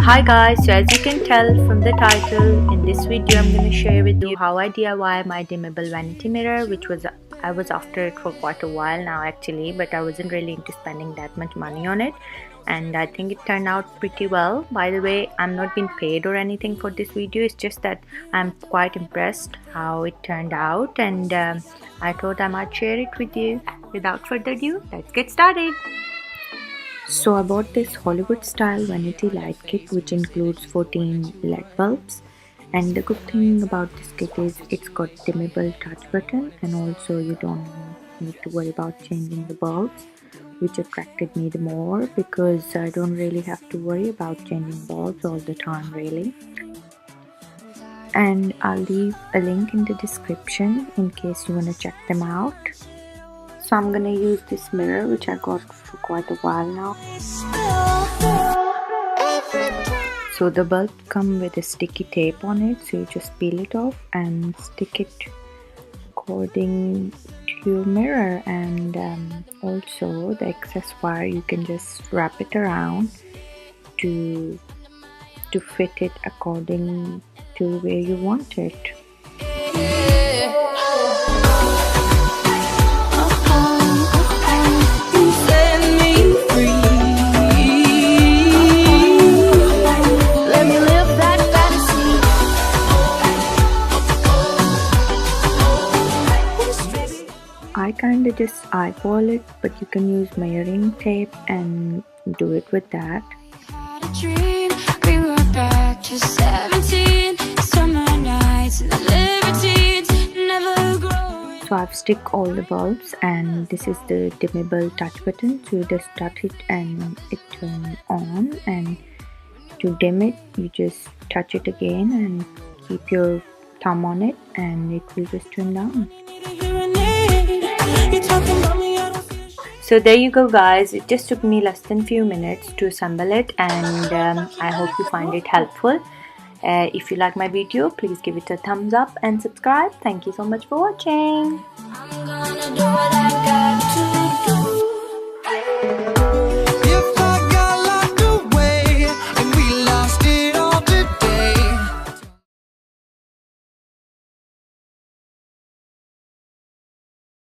Hi guys, so as you can tell from the title, in this video I'm going to share with you how I DIY my dimmable vanity mirror, which I was after it for quite a while now actually, but I wasn't really into spending that much money on it, and I think it turned out pretty well. By the way, I'm not being paid or anything for this video, it's just that I'm quite impressed how it turned out, and I thought I might share it with you. Without further ado, let's get started. So I bought this Hollywood style vanity light kit which includes 14 LED bulbs, and the good thing about this kit is it's got dimmable touch button, and also you don't need to worry about changing the bulbs, which attracted me the more because I don't really have to worry about changing bulbs all the time really. And I'll leave a link in the description in case you want to check them out. So I'm gonna use this mirror which I got for quite a while now. So the bulb come with a sticky tape on it, so you just peel it off and stick it according to your mirror, and also the excess wire you can just wrap it around to fit it according to where you want it. I kinda just eyeball it, but you can use measuring tape and do it with that. So I've stick all the bulbs, and this is the dimmable touch button, so you just touch it and it turns on, and to dim it you just touch it again and keep your thumb on it and it will just turn down. So there you go guys, it just took me less than few minutes to assemble it, and I hope you find it helpful. If you like my video, please give it a thumbs up and subscribe. Thank you so much for watching.